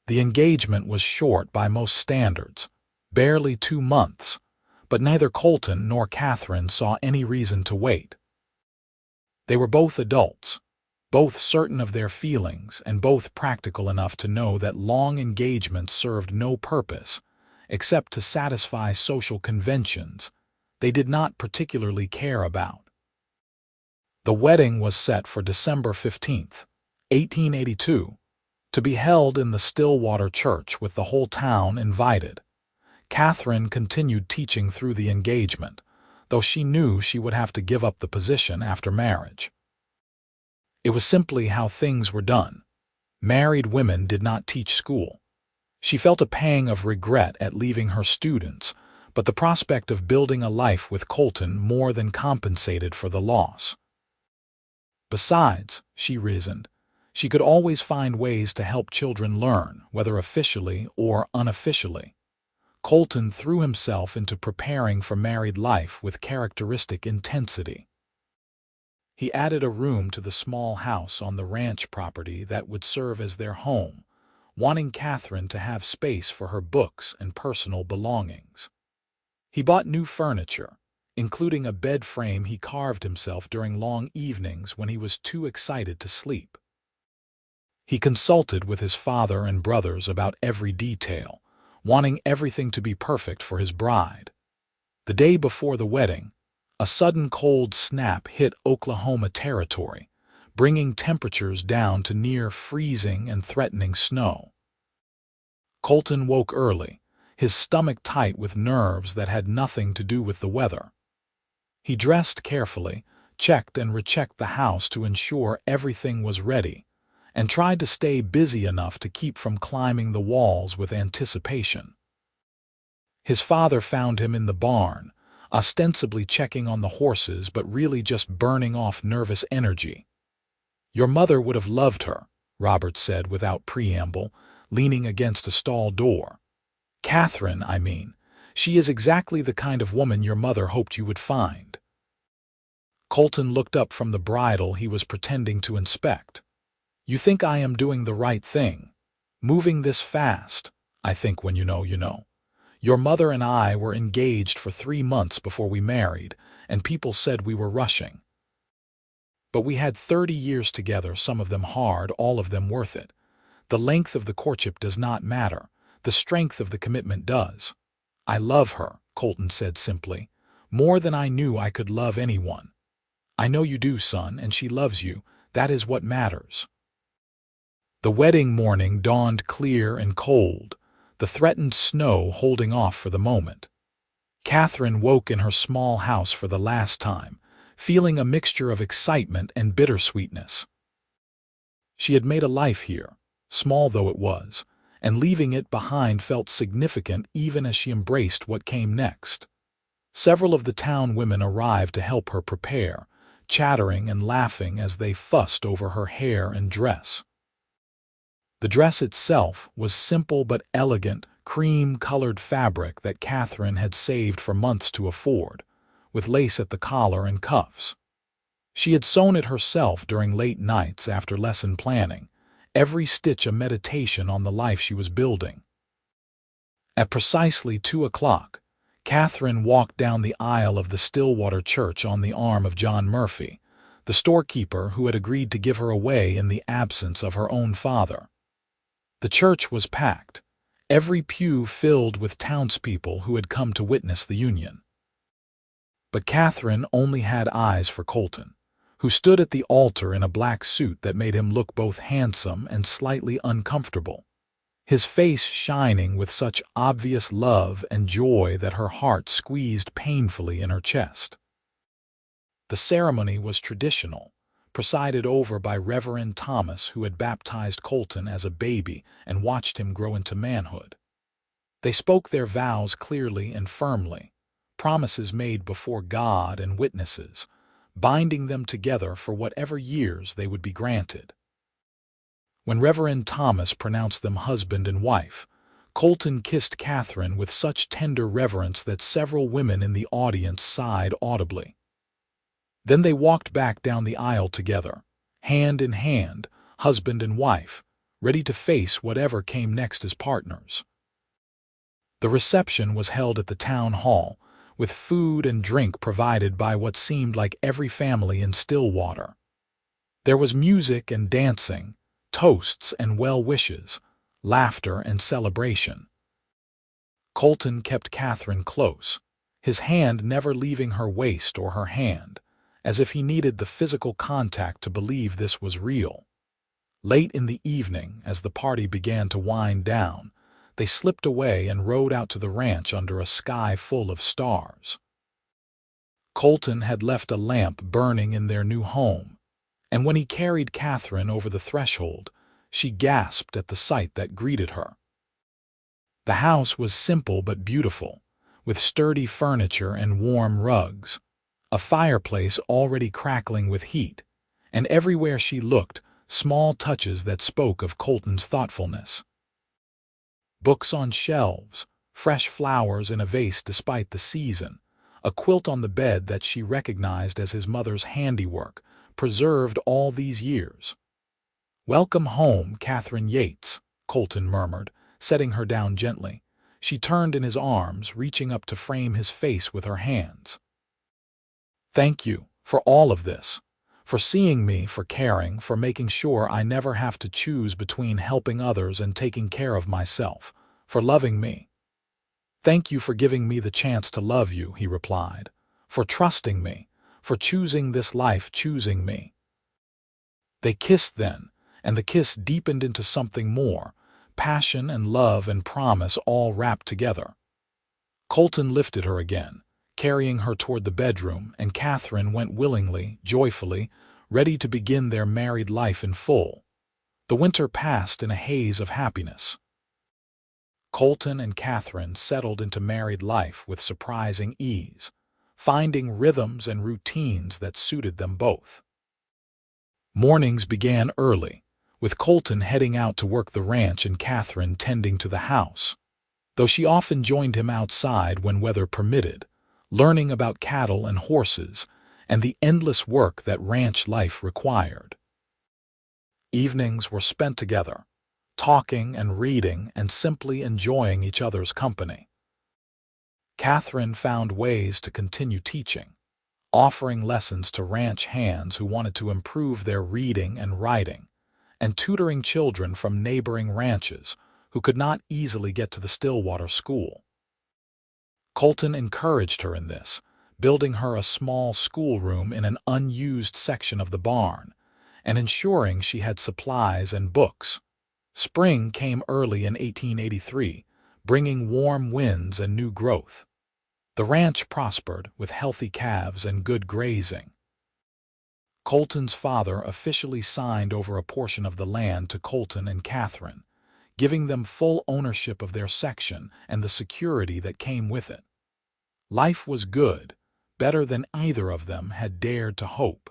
The engagement was short by most standards, barely 2 months, but neither Colton nor Catherine saw any reason to wait. They were both adults, both certain of their feelings and both practical enough to know that long engagements served no purpose except to satisfy social conventions they did not particularly care about. The wedding was set for December 15th, 1882, to be held in the Stillwater Church with the whole town invited. Catherine continued teaching through the engagement, though she knew she would have to give up the position after marriage. It was simply how things were done. Married women did not teach school. She felt a pang of regret at leaving her students, but the prospect of building a life with Colton more than compensated for the loss. Besides, she reasoned, she could always find ways to help children learn, whether officially or unofficially. Colton threw himself into preparing for married life with characteristic intensity. He added a room to the small house on the ranch property that would serve as their home, wanting Catherine to have space for her books and personal belongings. He bought new furniture, including a bed frame he carved himself during long evenings when he was too excited to sleep. He consulted with his father and brothers about every detail, wanting everything to be perfect for his bride. The day before the wedding, a sudden cold snap hit Oklahoma territory, bringing temperatures down to near freezing and threatening snow. Colton woke early, his stomach tight with nerves that had nothing to do with the weather. He dressed carefully, checked and rechecked the house to ensure everything was ready, and tried to stay busy enough to keep from climbing the walls with anticipation. His father found him in the barn, ostensibly checking on the horses but really just burning off nervous energy. "Your mother would have loved her," Robert said without preamble, leaning against a stall door. "Catherine, I mean. She is exactly the kind of woman your mother hoped you would find." Colton looked up from the bridle he was pretending to inspect. "You think I am doing the right thing? Moving this fast? I think when you know, you know. Your mother and I were engaged for 3 months before we married, and people said we were rushing. But we had 30 years together, some of them hard, all of them worth it. The length of the courtship does not matter. The strength of the commitment does. I love her," Colton said simply, "more than I knew I could love anyone. I know you do, son, and she loves you. That is what matters." The wedding morning dawned clear and cold, the threatened snow holding off for the moment. Catherine woke in her small house for the last time, feeling a mixture of excitement and bittersweetness. She had made a life here, small though it was, and leaving it behind felt significant even as she embraced what came next. Several of the town women arrived to help her prepare, chattering and laughing as they fussed over her hair and dress. The dress itself was simple but elegant, cream-colored fabric that Catherine had saved for months to afford, with lace at the collar and cuffs. She had sewn it herself during late nights after lesson planning, every stitch a meditation on the life she was building. At precisely 2 o'clock, Catherine walked down the aisle of the Stillwater Church on the arm of John Murphy, the storekeeper who had agreed to give her away in the absence of her own father. The church was packed, every pew filled with townspeople who had come to witness the union. But Catherine only had eyes for Colton, who stood at the altar in a black suit that made him look both handsome and slightly uncomfortable, his face shining with such obvious love and joy that her heart squeezed painfully in her chest. The ceremony was traditional, presided over by Reverend Thomas, who had baptized Colton as a baby and watched him grow into manhood. They spoke their vows clearly and firmly, promises made before God and witnesses, binding them together for whatever years they would be granted. When Reverend Thomas pronounced them husband and wife, Colton kissed Catherine with such tender reverence that several women in the audience sighed audibly. Then they walked back down the aisle together, hand in hand, husband and wife, ready to face whatever came next as partners. The reception was held at the town hall, with food and drink provided by what seemed like every family in Stillwater. There was music and dancing, toasts and well wishes, laughter and celebration. Colton kept Catherine close, his hand never leaving her waist or her hand, as if he needed the physical contact to believe this was real. Late in the evening, as the party began to wind down, they slipped away and rode out to the ranch under a sky full of stars. Colton had left a lamp burning in their new home, and when he carried Catherine over the threshold, she gasped at the sight that greeted her. The house was simple but beautiful, with sturdy furniture and warm rugs, a fireplace already crackling with heat, and everywhere she looked, small touches that spoke of Colton's thoughtfulness. Books on shelves, fresh flowers in a vase despite the season, a quilt on the bed that she recognized as his mother's handiwork, preserved all these years. "Welcome home, Catherine Yates," Colton murmured, setting her down gently. She turned in his arms, reaching up to frame his face with her hands. "Thank you for all of this, for seeing me, for caring, for making sure I never have to choose between helping others and taking care of myself, for loving me." "Thank you for giving me the chance to love you," he replied, "for trusting me, for choosing this life, choosing me." They kissed then, and the kiss deepened into something more, passion and love and promise all wrapped together. Colton lifted her again, carrying her toward the bedroom, and Catherine went willingly, joyfully, ready to begin their married life in full. The winter passed in a haze of happiness. Colton and Catherine settled into married life with surprising ease, finding rhythms and routines that suited them both. Mornings began early, with Colton heading out to work the ranch and Catherine tending to the house, though she often joined him outside when weather permitted, learning about cattle and horses, and the endless work that ranch life required. Evenings were spent together, talking and reading and simply enjoying each other's company. Catherine found ways to continue teaching, offering lessons to ranch hands who wanted to improve their reading and writing, and tutoring children from neighboring ranches who could not easily get to the Stillwater school. Colton encouraged her in this, building her a small schoolroom in an unused section of the barn, and ensuring she had supplies and books. Spring came early in 1883, bringing warm winds and new growth. The ranch prospered with healthy calves and good grazing. Colton's father officially signed over a portion of the land to Colton and Catherine, giving them full ownership of their section and the security that came with it. Life was good, better than either of them had dared to hope.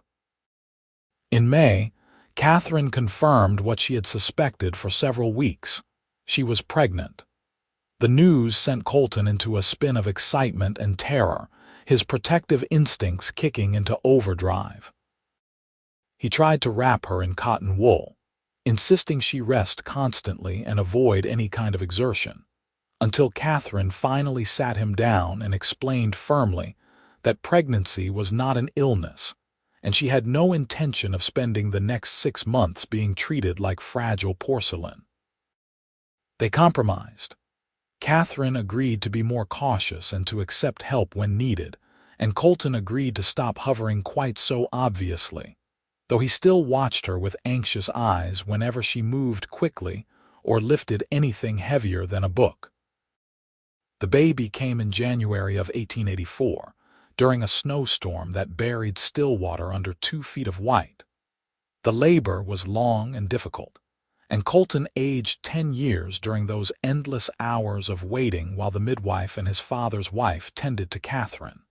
In May, Catherine confirmed what she had suspected for several weeks. She was pregnant. The news sent Colton into a spin of excitement and terror, his protective instincts kicking into overdrive. He tried to wrap her in cotton wool, insisting she rest constantly and avoid any kind of exertion, until Catherine finally sat him down and explained firmly that pregnancy was not an illness, and she had no intention of spending the next 6 months being treated like fragile porcelain. They compromised. Catherine agreed to be more cautious and to accept help when needed, and Colton agreed to stop hovering quite so obviously, though he still watched her with anxious eyes whenever she moved quickly or lifted anything heavier than a book. The baby came in January of 1884, during a snowstorm that buried Stillwater under 2 feet of white. The labor was long and difficult, and Colton aged 10 years during those endless hours of waiting while the midwife and his father's wife tended to Catherine.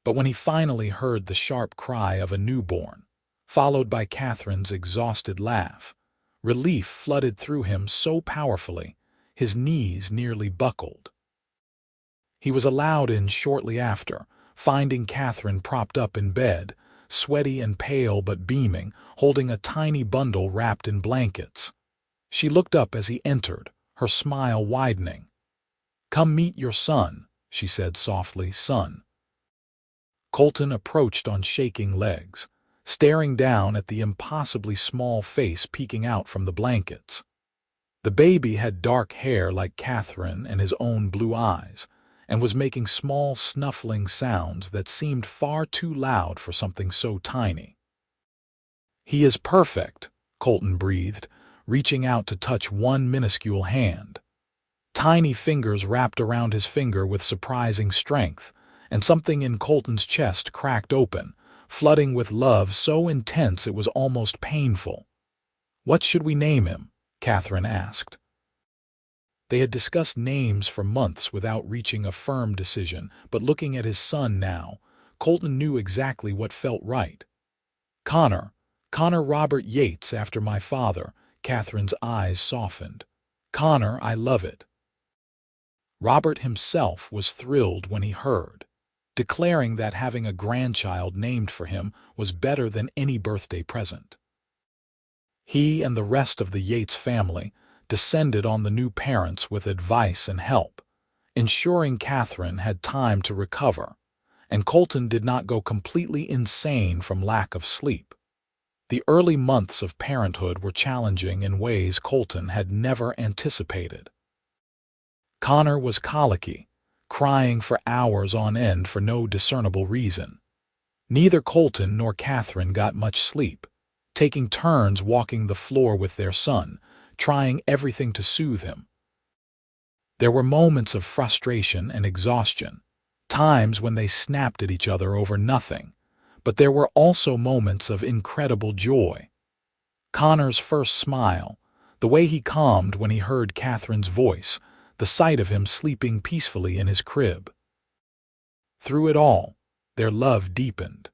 But when he finally heard the sharp cry of a newborn, followed by Catherine's exhausted laugh, relief flooded through him so powerfully, his knees nearly buckled. He was allowed in shortly after, finding Catherine propped up in bed, sweaty and pale but beaming, holding a tiny bundle wrapped in blankets. She looked up as he entered, her smile widening. "Come meet your son," she said softly, "son." Colton approached on shaking legs, staring down at the impossibly small face peeking out from the blankets. The baby had dark hair like Catherine and his own blue eyes, and was making small snuffling sounds that seemed far too loud for something so tiny. "He is perfect," Colton breathed, reaching out to touch one minuscule hand. Tiny fingers wrapped around his finger with surprising strength, and something in Colton's chest cracked open, flooding with love so intense it was almost painful. "What should we name him?" Catherine asked. They had discussed names for months without reaching a firm decision, but looking at his son now, Colton knew exactly what felt right. Connor Robert Yates, after my father." Catherine's eyes softened. "Connor, I love it." Robert himself was thrilled when he heard, declaring that having a grandchild named for him was better than any birthday present. He and the rest of the Yates family descended on the new parents with advice and help, ensuring Catherine had time to recover, and Colton did not go completely insane from lack of sleep. The early months of parenthood were challenging in ways Colton had never anticipated. Connor was colicky, crying for hours on end for no discernible reason. Neither Colton nor Catherine got much sleep, taking turns walking the floor with their son, trying everything to soothe him. There were moments of frustration and exhaustion, times when they snapped at each other over nothing, but there were also moments of incredible joy. Connor's first smile, the way he calmed when he heard Catherine's voice, the sight of him sleeping peacefully in his crib. Through it all, their love deepened.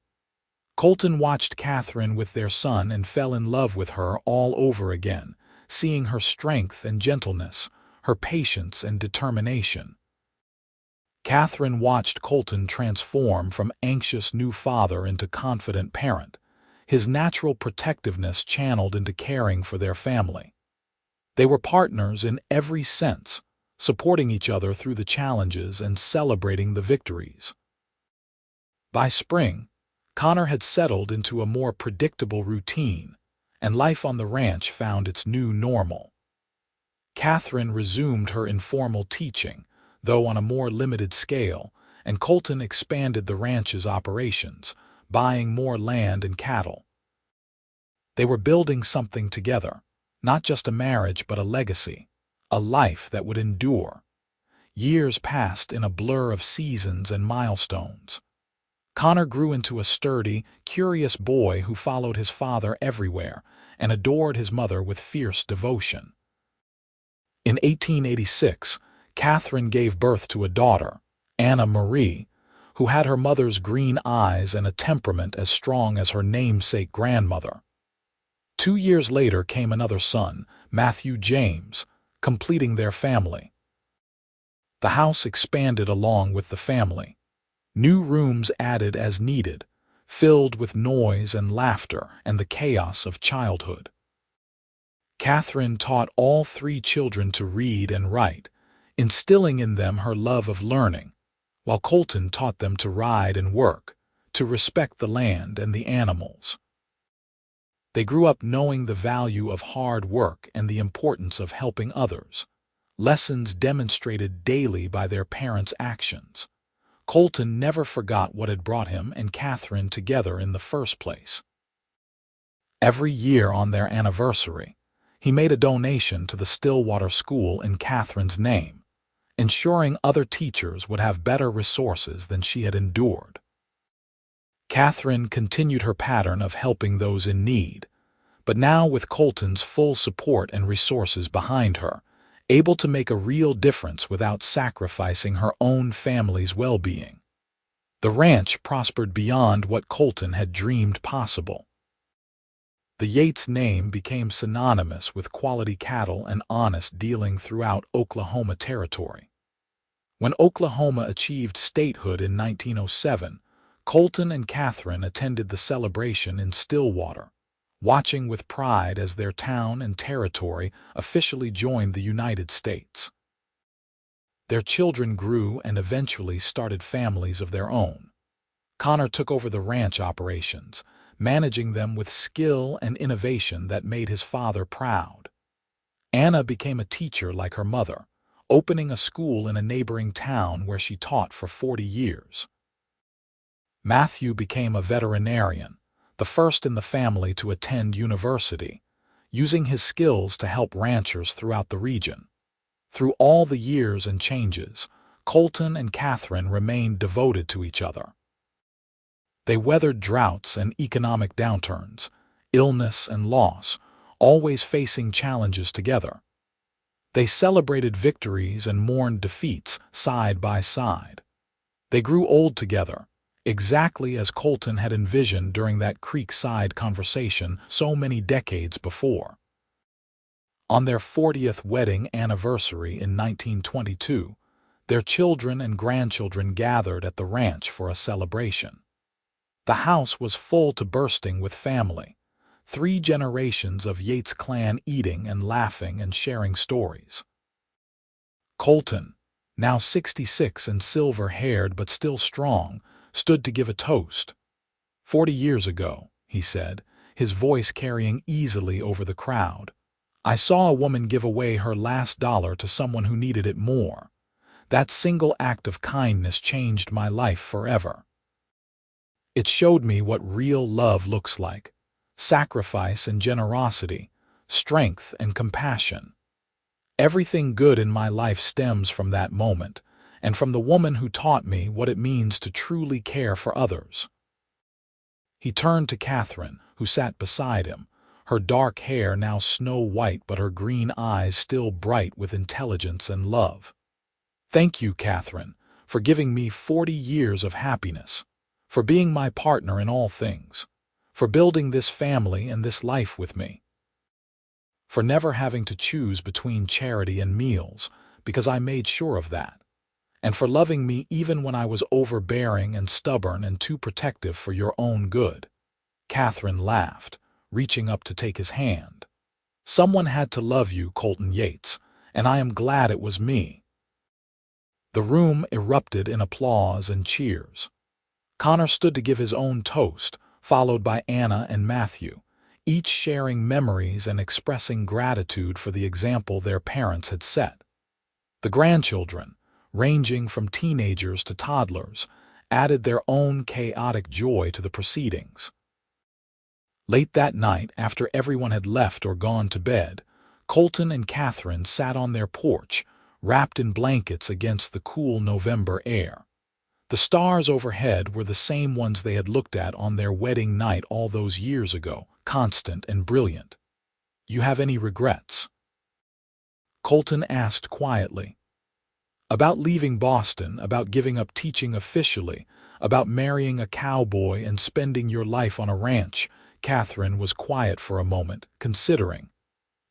Colton watched Catherine with their son and fell in love with her all over again, seeing her strength and gentleness, her patience and determination. Catherine watched Colton transform from anxious new father into confident parent, his natural protectiveness channeled into caring for their family. They were partners in every sense, supporting each other through the challenges and celebrating the victories. By spring, Connor had settled into a more predictable routine, and life on the ranch found its new normal. Catherine resumed her informal teaching, though on a more limited scale, and Colton expanded the ranch's operations, buying more land and cattle. They were building something together, not just a marriage but a legacy, a life that would endure. Years passed in a blur of seasons and milestones. Connor grew into a sturdy, curious boy who followed his father everywhere and adored his mother with fierce devotion. In 1886, Catherine gave birth to a daughter, Anna Marie, who had her mother's green eyes and a temperament as strong as her namesake grandmother. 2 years later came another son, Matthew James, completing their family. The house expanded along with the family. New rooms added as needed, filled with noise and laughter and the chaos of childhood. Catherine taught all 3 children to read and write, instilling in them her love of learning, while Colton taught them to ride and work, to respect the land and the animals. They grew up knowing the value of hard work and the importance of helping others, lessons demonstrated daily by their parents' actions. Colton never forgot what had brought him and Catherine together in the first place. Every year on their anniversary, he made a donation to the Stillwater School in Catherine's name, ensuring other teachers would have better resources than she had endured. Catherine continued her pattern of helping those in need, but now with Colton's full support and resources behind her, able to make a real difference without sacrificing her own family's well-being. The ranch prospered beyond what Colton had dreamed possible. The Yates name became synonymous with quality cattle and honest dealing throughout Oklahoma Territory. When Oklahoma achieved statehood in 1907, Colton and Catherine attended the celebration in Stillwater, watching with pride as their town and territory officially joined the United States. Their children grew and eventually started families of their own. Connor took over the ranch operations, managing them with skill and innovation that made his father proud. Anna became a teacher like her mother, opening a school in a neighboring town where she taught for 40 years. Matthew became a veterinarian, the first in the family to attend university, using his skills to help ranchers throughout the region. Through all the years and changes, Colton and Catherine remained devoted to each other. They weathered droughts and economic downturns, illness and loss, always facing challenges together. They celebrated victories and mourned defeats side by side. They grew old together, exactly as Colton had envisioned during that creekside conversation so many decades before. On their 40th wedding anniversary in 1922, their children and grandchildren gathered at the ranch for a celebration. The house was full to bursting with family, 3 generations of Yates clan eating and laughing and sharing stories. Colton, now 66 and silver-haired but still strong, stood to give a toast. 40 years ago, he said, his voice carrying easily over the crowd, I saw a woman give away her last dollar to someone who needed it more. That single act of kindness changed my life forever. It showed me what real love looks like: sacrifice and generosity, strength and compassion. Everything good in my life stems from that moment, and from the woman who taught me what it means to truly care for others. He turned to Catherine, who sat beside him, her dark hair now snow-white but her green eyes still bright with intelligence and love. Thank you, Catherine, for giving me 40 years of happiness, for being my partner in all things, for building this family and this life with me, for never having to choose between charity and meals, because I made sure of that, and for loving me even when I was overbearing and stubborn and too protective for your own good." Catherine laughed, reaching up to take his hand. "Someone had to love you, Colton Yates, and I am glad it was me." The room erupted in applause and cheers. Connor stood to give his own toast, followed by Anna and Matthew, each sharing memories and expressing gratitude for the example their parents had set. The grandchildren, ranging from teenagers to toddlers, added their own chaotic joy to the proceedings. Late that night, after everyone had left or gone to bed, Colton and Catherine sat on their porch, wrapped in blankets against the cool November air. The stars overhead were the same ones they had looked at on their wedding night all those years ago, constant and brilliant. "You have any regrets?" Colton asked quietly. "About leaving Boston, about giving up teaching officially, about marrying a cowboy and spending your life on a ranch." Catherine was quiet for a moment, considering.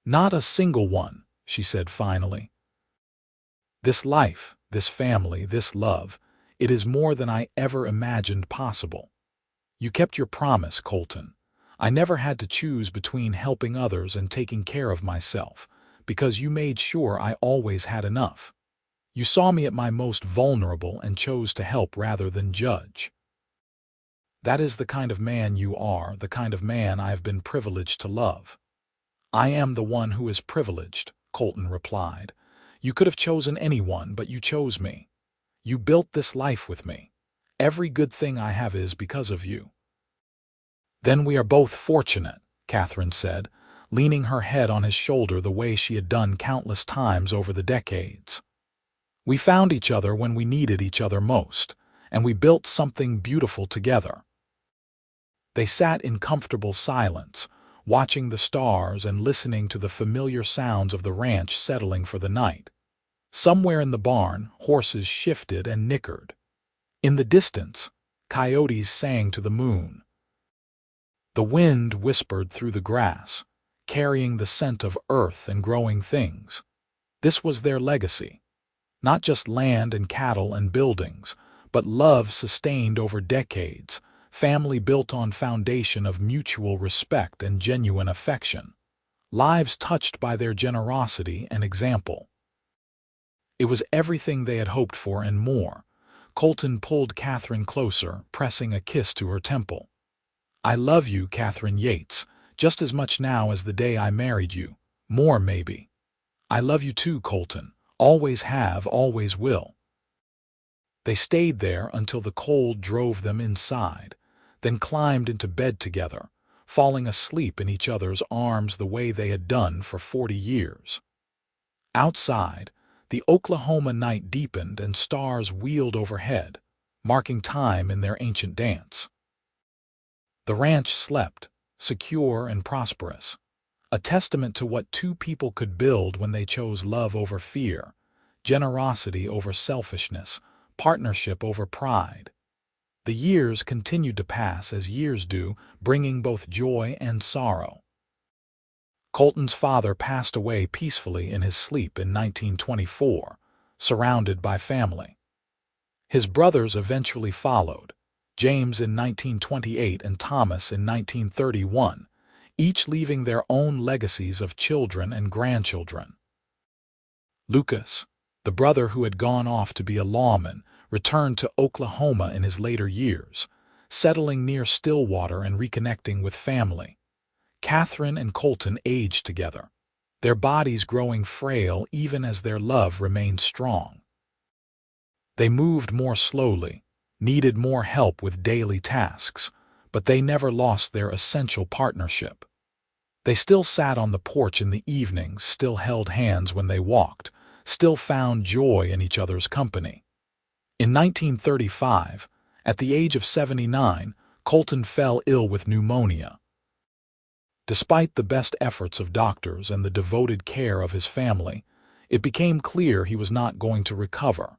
"Not a single one," she said finally. "This life, this family, this love, it is more than I ever imagined possible. You kept your promise, Colton. I never had to choose between helping others and taking care of myself, because you made sure I always had enough. You saw me at my most vulnerable and chose to help rather than judge. That is the kind of man you are, the kind of man I have been privileged to love." "I am the one who is privileged," Colton replied. "You could have chosen anyone, but you chose me. You built this life with me. Every good thing I have is because of you." "Then we are both fortunate," Catherine said, leaning her head on his shoulder the way she had done countless times over the decades. "We found each other when we needed each other most, and we built something beautiful together." They sat in comfortable silence, watching the stars and listening to the familiar sounds of the ranch settling for the night. Somewhere in the barn, horses shifted and nickered. In the distance, coyotes sang to the moon. The wind whispered through the grass, carrying the scent of earth and growing things. This was their legacy. Not just land and cattle and buildings, but love sustained over decades, family built on foundation of mutual respect and genuine affection, lives touched by their generosity and example. It was everything they had hoped for and more. Colton pulled Catherine closer, pressing a kiss to her temple. "I love you, Catherine Yates, just as much now as the day I married you. More, maybe. I love you too, Colton. Always have, always will." They stayed there until the cold drove them inside, then climbed into bed together, falling asleep in each other's arms the way they had done for 40 years. Outside, the Oklahoma night deepened and stars wheeled overhead, marking time in their ancient dance. The ranch slept, secure and prosperous, a testament to what two people could build when they chose love over fear, generosity over selfishness, partnership over pride. The years continued to pass as years do, bringing both joy and sorrow. Colton's father passed away peacefully in his sleep in 1924, surrounded by family. His brothers eventually followed, James in 1928 and Thomas in 1931, each leaving their own legacies of children and grandchildren. Lucas, the brother who had gone off to be a lawman, returned to Oklahoma in his later years, settling near Stillwater and reconnecting with family. Catherine and Colton aged together, their bodies growing frail even as their love remained strong. They moved more slowly, needed more help with daily tasks, but they never lost their essential partnership. They still sat on the porch in the evenings, still held hands when they walked, still found joy in each other's company. In 1935, at the age of 79, Colton fell ill with pneumonia. Despite the best efforts of doctors and the devoted care of his family, it became clear he was not going to recover.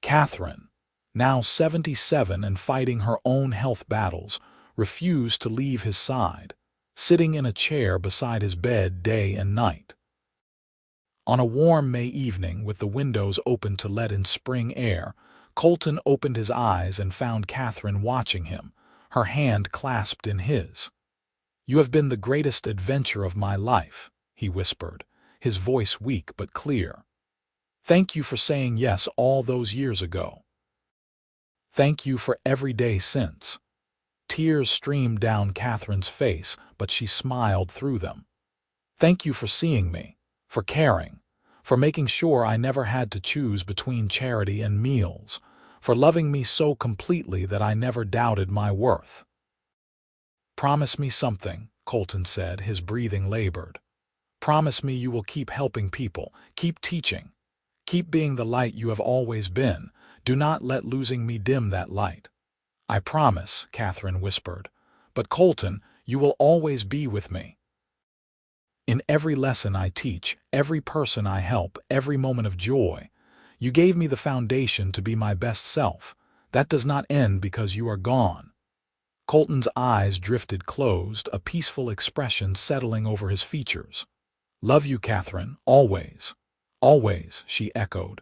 Catherine, now 77 and fighting her own health battles, refused to leave his side, sitting in a chair beside his bed day and night. On a warm May evening, with the windows open to let in spring air, Colton opened his eyes and found Catherine watching him, her hand clasped in his. "You have been the greatest adventure of my life," he whispered, his voice weak but clear. "Thank you for saying yes all those years ago. Thank you for every day since." Tears streamed down Catherine's face, but she smiled through them. "Thank you for seeing me, for caring, for making sure I never had to choose between charity and meals, for loving me so completely that I never doubted my worth." "Promise me something," Colton said, his breathing labored. "Promise me you will keep helping people, keep teaching, keep being the light you have always been. Do not let losing me dim that light." "I promise," Catherine whispered. "But Colton, you will always be with me. In every lesson I teach, every person I help, every moment of joy. You gave me the foundation to be my best self. That does not end because you are gone." Colton's eyes drifted closed, a peaceful expression settling over his features. "Love you, Catherine, always." "Always," she echoed.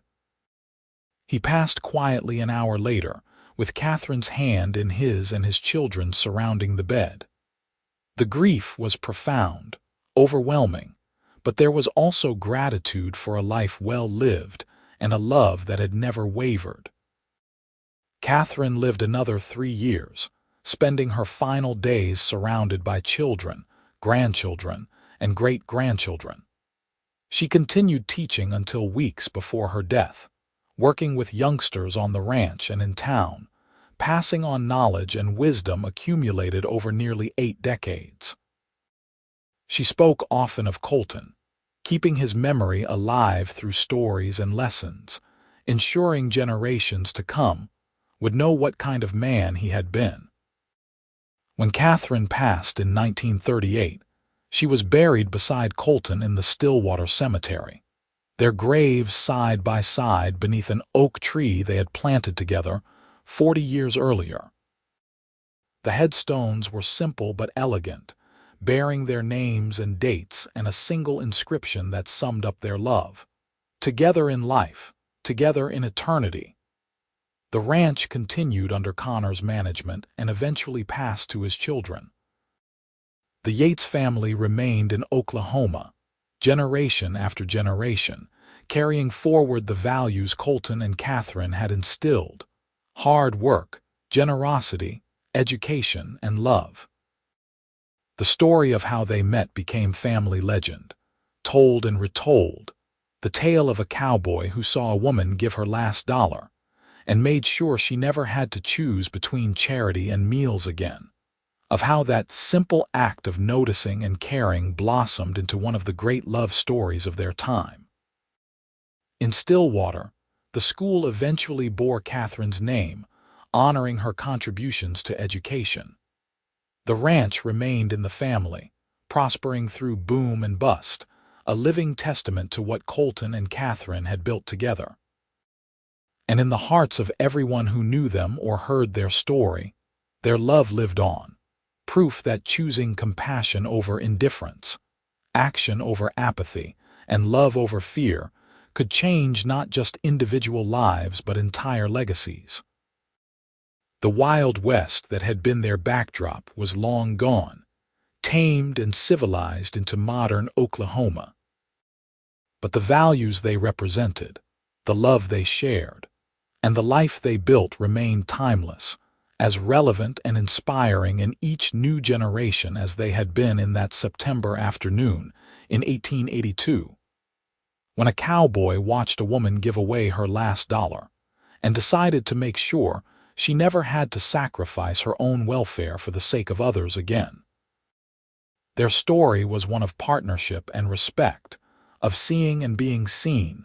He passed quietly an hour later, with Catherine's hand in his and his children surrounding the bed. The grief was profound, overwhelming, but there was also gratitude for a life well lived and a love that had never wavered. Catherine lived another 3 years, spending her final days surrounded by children, grandchildren, and great-grandchildren. She continued teaching until weeks before her death, working with youngsters on the ranch and in town, passing on knowledge and wisdom accumulated over nearly 8 decades. She spoke often of Colton, keeping his memory alive through stories and lessons, ensuring generations to come would know what kind of man he had been. When Catherine passed in 1938, she was buried beside Colton in the Stillwater Cemetery, their graves side by side beneath an oak tree they had planted together 40 years earlier. The headstones were simple but elegant, bearing their names and dates and a single inscription that summed up their love. Together in life, together in eternity. The ranch continued under Connor's management and eventually passed to his children. The Yates family remained in Oklahoma, generation after generation, carrying forward the values Colton and Catherine had instilled: hard work, generosity, education, and love. The story of how they met became family legend, told and retold, the tale of a cowboy who saw a woman give her last dollar and made sure she never had to choose between charity and meals again, of how that simple act of noticing and caring blossomed into one of the great love stories of their time. In Stillwater, the school eventually bore Catherine's name, honoring her contributions to education. The ranch remained in the family, prospering through boom and bust, a living testament to what Colton and Catherine had built together. And in the hearts of everyone who knew them or heard their story, their love lived on, proof that choosing compassion over indifference, action over apathy, and love over fear could change not just individual lives but entire legacies. The Wild West that had been their backdrop was long gone, tamed and civilized into modern Oklahoma. But the values they represented, the love they shared, and the life they built remained timeless, as relevant and inspiring in each new generation as they had been in that September afternoon in 1882, when a cowboy watched a woman give away her last dollar and decided to make sure she never had to sacrifice her own welfare for the sake of others again. Their story was one of partnership and respect, of seeing and being seen,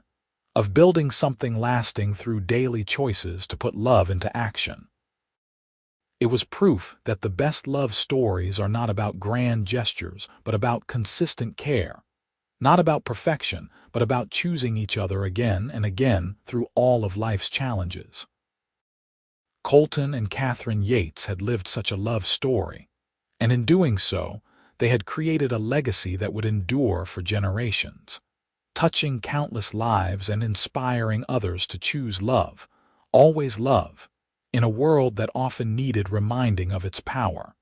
of building something lasting through daily choices to put love into action. It was proof that the best love stories are not about grand gestures, but about consistent care, not about perfection, but about choosing each other again and again through all of life's challenges. Colton and Catherine Yates had lived such a love story, and in doing so, they had created a legacy that would endure for generations. touching countless lives and inspiring others to choose love, always love, in a world that often needed reminding of its power.